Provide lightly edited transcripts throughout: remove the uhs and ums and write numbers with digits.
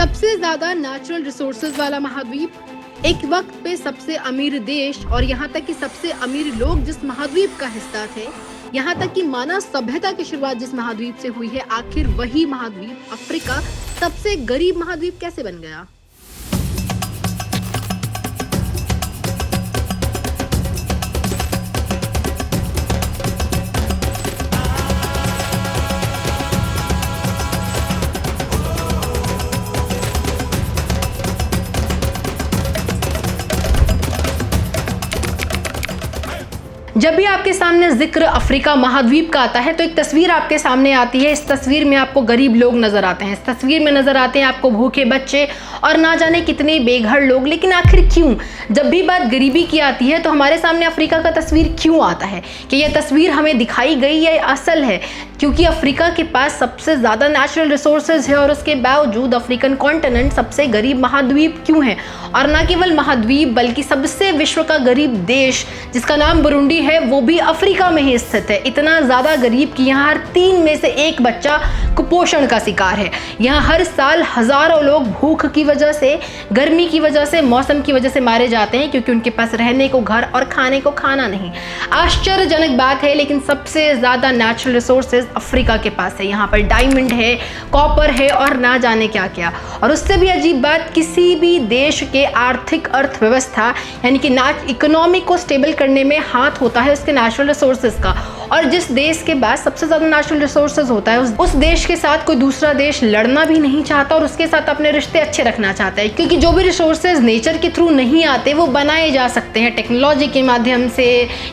सबसे ज्यादा natural resources वाला महाद्वीप, एक वक्त पे सबसे अमीर देश और यहाँ तक कि सबसे अमीर लोग जिस महाद्वीप का हिस्सा थे, यहाँ तक कि मानव सभ्यता की शुरुआत जिस महाद्वीप से हुई है, आखिर वही महाद्वीप अफ्रीका सबसे गरीब महाद्वीप कैसे बन गया? जब भी आपके सामने जिक्र अफ्रीका महाद्वीप का आता है तो एक तस्वीर आपके सामने आती है। इस तस्वीर में आपको गरीब लोग नजर आते हैं, इस तस्वीर में नजर आते हैं आपको भूखे बच्चे और ना जाने कितने बेघर लोग। लेकिन आखिर क्यों जब भी बात गरीबी की आती है तो हमारे सामने अफ्रीका का तस्वीर क्यों आता है? कि यह तस्वीर हमें दिखाई गई या असल है? क्योंकि अफ्रीका के पास सबसे ज़्यादा नेचुरल रिसोर्सेज है और उसके बावजूद अफ्रीकन कॉन्टिनेंट सबसे गरीब महाद्वीप क्यों है? और न केवल महाद्वीप बल्कि सबसे विश्व का गरीब देश जिसका नाम बुरुंडी है वो भी अफ्रीका में ही स्थित है। इतना ज़्यादा गरीब कि यहाँ हर 3 में से 1 बच्चा कुपोषण का शिकार है। यहाँ हर साल हज़ारों लोग भूख की वजह से, गर्मी की वजह से, मौसम की वजह से मारे जाते हैं क्योंकि उनके पास रहने को घर और खाने को खाना नहीं। आश्चर्यजनक बात है, लेकिन सबसे ज़्यादा नेचुरल रिसोर्सेज अफ्रीका के पास है। यहाँ पर डायमंड है, कॉपर है और ना जाने क्या क्या। और उससे भी अजीब बात, किसी भी देश के आर्थिक अर्थव्यवस्था यानी कि इकोनॉमी को स्टेबल करने में हाथ होता है उसके नेचुरल रिसोर्सेज का। और जिस देश के पास सबसे ज़्यादा नेचुरल रिसोर्सेज होता है उस देश के साथ कोई दूसरा देश लड़ना भी नहीं चाहता और उसके साथ अपने रिश्ते अच्छे रखना चाहता है, क्योंकि जो भी रिसोर्सेज नेचर के थ्रू नहीं आते वो बनाए जा सकते हैं टेक्नोलॉजी के माध्यम से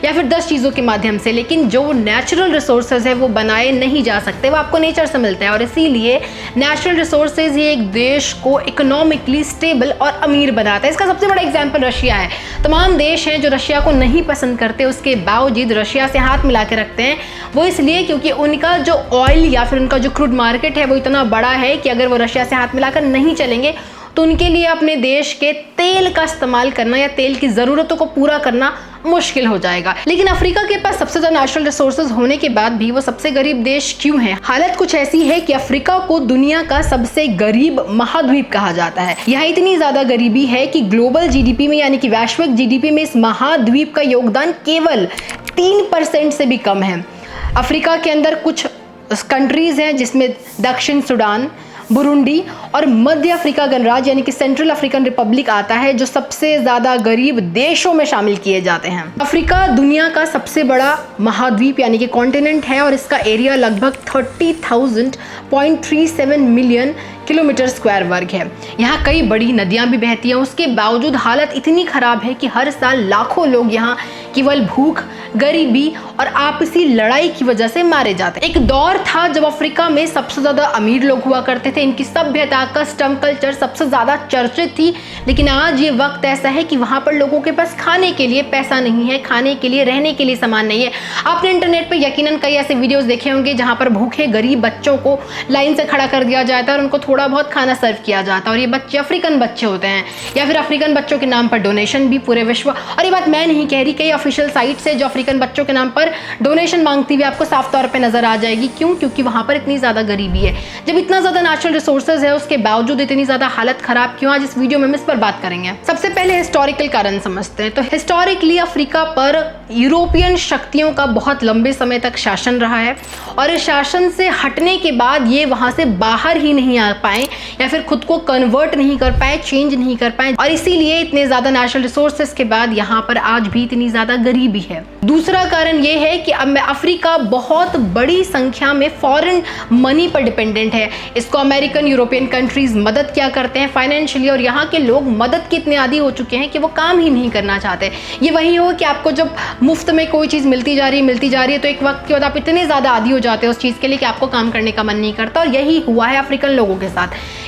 या फिर 10 चीज़ों के माध्यम से, लेकिन जो नेचुरल रिसोर्सेज है वो बनाए नहीं जा सकते, वो आपको नेचर से मिलता है। और इसीलिए नेचुरल रिसोर्सेज ही एक देश को इकोनॉमिकली स्टेबल और अमीर बनाता है। इसका सबसे बड़ा एग्जाम्पल रशिया है। तमाम देश हैं जो रशिया को नहीं पसंद करते, उसके बावजूद रशिया से हाथ मिला के रखते हैं। वो इसलिए क्योंकि उनका जो ऑयल या फिर उनका जो क्रूड मार्केट है वो इतना बड़ा है कि अगर वो रशिया से हाथ मिलाकर नहीं चलेंगे तो उनके लिए अपने देश के तेल का इस्तेमाल करना या तेल की ज़रूरतों को पूरा करना मुश्किल हो जाएगा। लेकिन अफ्रीका के पास सबसे ज़्यादा नेचुरल रिसोर्सेज होने के बाद भी वो सबसे गरीब देश क्यों है? हालत कुछ ऐसी है कि अफ्रीका को दुनिया का सबसे गरीब महाद्वीप कहा जाता है। यहाँ इतनी ज़्यादा गरीबी है कि ग्लोबल जीडीपी में यानी कि वैश्विक जीडीपी में इस महाद्वीप का योगदान केवल 3% से भी कम है। अफ्रीका के अंदर कुछ कंट्रीज़ हैं जिसमें दक्षिण सूडान, बुरुंडी और मध्य अफ्रीका गणराज्य यानी कि सेंट्रल अफ्रीकन रिपब्लिक आता है जो सबसे ज़्यादा गरीब देशों में शामिल किए जाते हैं। अफ्रीका दुनिया का सबसे बड़ा महाद्वीप यानी कि कॉन्टिनेंट है और इसका एरिया लगभग 30,000.37 मिलियन किलोमीटर स्क्वायर वर्ग है। यहाँ कई बड़ी नदियाँ भी बहती हैं, उसके बावजूद हालत इतनी ख़राब है कि हर साल लाखों लोग यहाँ केवल भूख, गरीबी और आपसी लड़ाई की वजह से मारे जाते हैं। एक दौर था जब अफ्रीका में सबसे ज़्यादा अमीर लोग हुआ करते थे, इनकी सभ्यता, कस्टम, कल्चर सबसे ज़्यादा चर्चित थी। लेकिन आज ये वक्त ऐसा है कि वहाँ पर लोगों के पास खाने के लिए पैसा नहीं है, खाने के लिए, रहने के लिए सामान नहीं है। आपने इंटरनेट पर यकीनन कई ऐसे वीडियोज़ देखे होंगे जहाँ पर भूखे गरीब बच्चों को लाइन से खड़ा कर दिया जाता है और उनको थोड़ा बहुत खाना सर्व किया जाता है। और ये बच्चे अफ्रीकन बच्चे होते हैं या फिर अफ्रीकन बच्चों के नाम पर डोनेशन भी पूरे विश्व, और ये बात मैं नहीं कह रही, कई ऑफिशियल साइट से जो अफ्रीकन बच्चों के नाम पर डोनेशन मांगती हुई आपको साफ तौर पे नजर आ जाएगी। क्यों? क्योंकि वहां पर इतनी ज्यादा गरीबी है। जब इतना ज्यादा नेचुरल रिसोर्सेज है उसके बावजूद इतनी ज्यादा हालत खराब क्यों? आज इस वीडियो में हम इस पर बात करेंगे। सबसे पहले हिस्टोरिकल कारण समझते हैं। तो हिस्टोरिकली अफ्रीका पर यूरोपियन शक्तियों का बहुत लंबे समय तक शासन रहा है और इस शासन से हटने के बाद ये वहां से बाहर ही नहीं आ पाए या फिर खुद को कन्वर्ट नहीं कर पाए, चेंज नहीं कर पाए, और इसीलिए इतने ज्यादा नेचुरल रिसोर्सेज के बाद यहाँ पर आज भी इतनी ज्यादा गरीबी है। दूसरा कारण ये है कि अब अफ्रीका बहुत बड़ी संख्या में फॉरेन मनी पर डिपेंडेंट है। इसको अमेरिकन, यूरोपियन कंट्रीज मदद क्या करते हैं फाइनेंशियली, और यहाँ के लोग मदद के इतने आदी हो चुके हैं कि वो काम ही नहीं करना चाहते। ये वही हो कि आपको जब मुफ्त में कोई चीज़ मिलती जा रही है तो एक वक्त के बाद आप इतने ज़्यादा आदी हो जाते हो उस चीज़ के लिए कि आपको काम करने का मन नहीं करता। और यही हुआ है अफ्रीकन लोगों के साथ।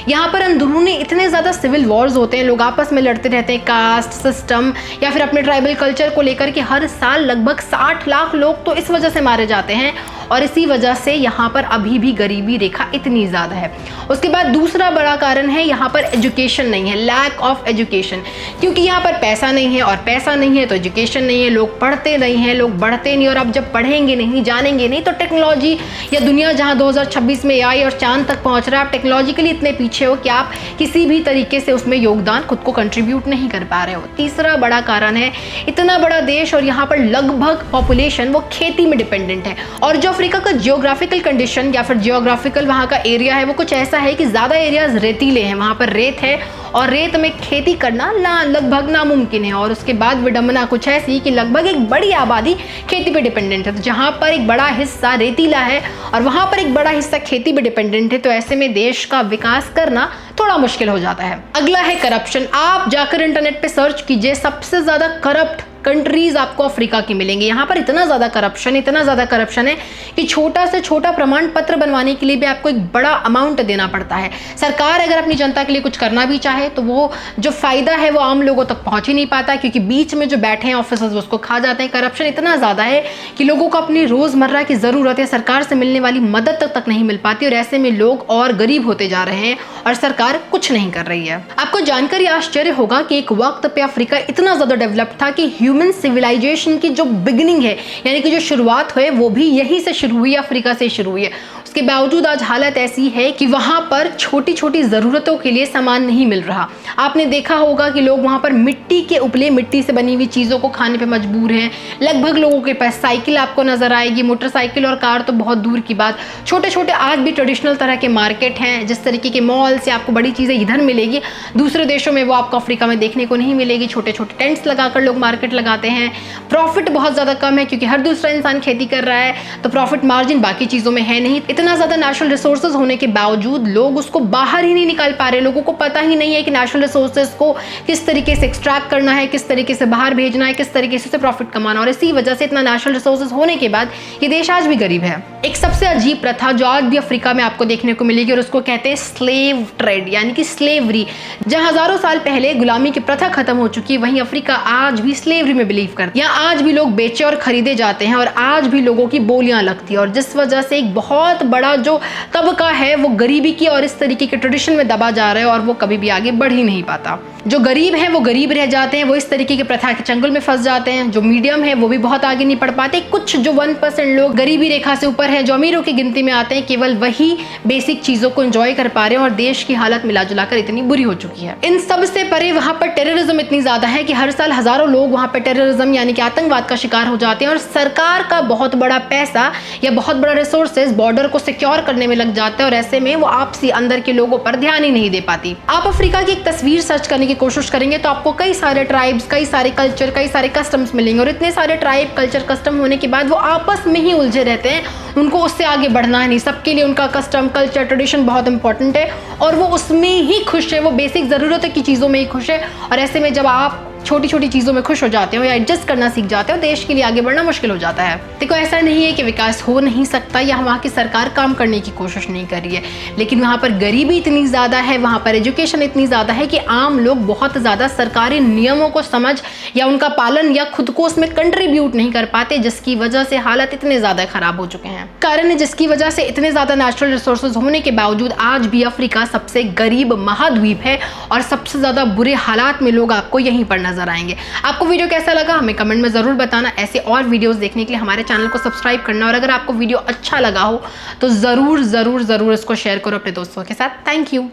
यहाँ पर अंदरूनी इतने ज़्यादा सिविल वॉर्स होते हैं, लोग आपस में लड़ते रहते हैं, कास्ट सिस्टम या फिर अपने ट्राइबल कल्चर को लेकर के हर साल लगभग 60 लाख लोग तो इस वजह से मारे जाते हैं। और इसी वजह से यहाँ पर अभी भी गरीबी रेखा इतनी ज़्यादा है। उसके बाद दूसरा बड़ा कारण है यहाँ पर एजुकेशन नहीं है, लैक ऑफ एजुकेशन, क्योंकि यहाँ पर पैसा नहीं है और पैसा नहीं है तो एजुकेशन नहीं है, लोग पढ़ते नहीं हैं, लोग बढ़ते नहीं, और अब जब पढ़ेंगे नहीं, जानेंगे नहीं तो टेक्नोलॉजी या दुनिया जहाँ 2026 में AI और चांद तक पहुँच रहा है, आप टेक्नोलॉजिकली इतने पीछे हो कि आप किसी भी तरीके से उसमें योगदान खुद को कंट्रीब्यूट नहीं कर पा रहे हो। तीसरा बड़ा कारण है इतना बड़ा देश और यहाँ पर लगभग पॉपुलेशन वो खेती में डिपेंडेंट है, और जो अफ्रीका का जियोग्राफिकल कंडीशन या फिर जियोग्राफिकल वहाँ का एरिया है वो कुछ ऐसा है कि ज़्यादा एरियाज रेतीले हैं, वहाँ पर रेत है और रेत में खेती करना लगभग नामुमकिन है। और उसके बाद विडंबना कुछ ऐसी कि लगभग एक बड़ी आबादी खेती पे डिपेंडेंट है, तो जहाँ पर एक बड़ा हिस्सा रेतीला है और वहाँ पर एक बड़ा हिस्सा खेती पे डिपेंडेंट है, तो ऐसे में देश का विकास करना थोड़ा मुश्किल हो जाता है। अगला है करप्शन। आप जाकर इंटरनेट पे सर्च कीजिए, सबसे ज़्यादा करप्ट कंट्रीज आपको अफ्रीका की मिलेंगी। यहाँ पर इतना ज़्यादा करप्शन है कि छोटा से छोटा प्रमाण पत्र बनवाने के लिए भी आपको एक बड़ा अमाउंट देना पड़ता है। सरकार अगर अपनी जनता के लिए कुछ करना भी चाहे तो वो जो फ़ायदा है वो आम लोगों तक पहुँच ही नहीं पाता, क्योंकि बीच में जो बैठे हैं ऑफिसर्स उसको खा जाते हैं। करप्शन इतना ज़्यादा है कि लोगों को अपनी रोज़मर्रा की ज़रूरत है सरकार से मिलने वाली मदद तक नहीं मिल पाती, और ऐसे में लोग और गरीब होते जा रहे हैं और सरकार कुछ नहीं कर रही है। आपको जानकर ये आश्चर्य होगा कि एक वक्त पे अफ्रीका इतना ज़्यादा डेवलप्ड था कि ह्यूमन सिविलाइजेशन की जो बिगिनिंग है, यानी कि जो शुरुआत है वो भी यहीं से शुरू हुई है, अफ्रीका से शुरू हुई है। उसके बावजूद आज हालत ऐसी है कि वहाँ पर छोटी छोटी ज़रूरतों के लिए सामान नहीं मिल रहा। आपने देखा होगा कि लोग वहाँ पर मिट्टी के उपले, मिट्टी से बनी हुई चीज़ों को खाने पे मजबूर हैं। लगभग लोगों के पास साइकिल आपको नज़र आएगी, मोटरसाइकिल और कार तो बहुत दूर की बात। छोटे छोटे आज भी ट्रेडिशनल तरह के मार्केट हैं, जिस तरीके के मॉल से आपको बड़ी चीज़ें इधर मिलेगी, दूसरे देशों में वो आपको अफ्रीका में देखने को नहीं मिलेगी। छोटे छोटे टेंट्स लगाकर लोग मार्केट लगाते हैं। प्रॉफिट बहुत ज़्यादा कम है, क्योंकि हर दूसरा इंसान खेती कर रहा है, तो प्रॉफिट मार्जिन बाकी चीज़ों में है नहीं। इतना ज़्यादा नेचुरल रिसोर्सेज होने के बावजूद लोग उसको बाहर ही नहीं निकाल पा रहे। लोगों को पता ही नहीं है कि नेचुरल रिसोर्सेज को किस तरीके से एक्सट्रैक्ट करना है, किस तरीके से बाहर भेजना है, किस तरीके से प्रॉफिट कमाना। और इसी वजह से इतना नेचुरल रिसोर्सेज होने के बाद ये देश आज भी गरीब है। एक सबसे अजीब प्रथा जो आज भी अफ्रीका में आपको देखने को मिलेगी, और उसको कहते हैं स्लेव ट्रेड, यानी कि स्लेवरी। जहां हजारों साल पहले गुलामी की प्रथा खत्म हो चुकी है, वहीं अफ्रीका आज भी स्लेवरी में बिलीव करता है। यहाँ आज भी लोग बेचे और खरीदे जाते हैं, और आज भी लोगों की बोलियां लगती है, और जिस वजह से एक बहुत बड़ा जो तबका है वो गरीबी की और इस तरीके के ट्रेडिशन में दबा जा रहा है, और वो कभी भी आगे बढ़ ही नहीं पाता। जो गरीब हैं वो गरीब रह जाते हैं, वो इस तरीके के प्रथा के चंगुल में फंस जाते हैं। जो मीडियम है वो भी बहुत आगे नहीं बढ़ पाते। कुछ जो 1% लोग गरीबी रेखा से ऊपर हैं, जो अमीरों की गिनती में आते हैं, केवल वही बेसिक चीजों को एंजॉय कर पा रहे हैं, और देश की हालत मिला जुलाकर इतनी बुरी हो चुकी है। इन सब से परे वहाँ पर टेररिज्म इतनी ज्यादा है कि हर साल हजारों लोग वहाँ पर टेररिज्म यानी कि आतंकवाद का शिकार हो जाते हैं, और सरकार का बहुत बड़ा पैसा या बहुत बड़ा रिसोर्सेज बॉर्डर को सिक्योर करने में लग जाता है, और ऐसे में वो आपसी अंदर के लोगों पर ध्यान ही नहीं दे पाती। आप अफ्रीका की एक तस्वीर सर्च करने की कोशिश करेंगे तो आपको कई सारे ट्राइब्स, कई सारे कल्चर, कई सारे कस्टम्स मिलेंगे, और इतने सारे ट्राइब, कल्चर, कस्टम होने के बाद वो आपस में ही उलझे रहते हैं। उनको उससे आगे बढ़ना है नहीं, सबके लिए उनका कस्टम, कल्चर, ट्रेडिशन बहुत इंपॉर्टेंट है, और वो उसमें ही खुश है, वो बेसिक ज़रूरतों की चीज़ों में ही खुश है। और ऐसे में जब आप छोटी छोटी चीज़ों में खुश हो जाते हो या एडजस्ट करना सीख जाते हो, देश के लिए आगे बढ़ना मुश्किल हो जाता है। देखो, ऐसा नहीं है कि विकास हो नहीं सकता या वहाँ की सरकार काम करने की कोशिश नहीं कर रही है, लेकिन वहाँ पर गरीबी इतनी ज़्यादा है, वहाँ पर एजुकेशन इतनी ज़्यादा है कि आम लोग बहुत ज़्यादा सरकारी नियमों को समझ या उनका पालन या खुद को उसमें कंट्रीब्यूट नहीं कर पाते, जिसकी वजह से हालत इतने ज़्यादा खराब हो चुके हैं। कारण है जिसकी वजह से इतने ज़्यादा नेचुरल रिसोर्सेज होने के बावजूद आज भी अफ्रीका सबसे गरीब महाद्वीप है, और सबसे ज़्यादा बुरे हालात में लोग आपको यहीं पर नजर आएंगे। आपको वीडियो कैसा लगा हमें कमेंट में ज़रूर बताना। ऐसे और वीडियोस देखने के लिए हमारे चैनल को सब्सक्राइब करना, और अगर आपको वीडियो अच्छा लगा हो तो ज़रूर ज़रूर ज़रूर इसको शेयर करो अपने दोस्तों के साथ। Thank you.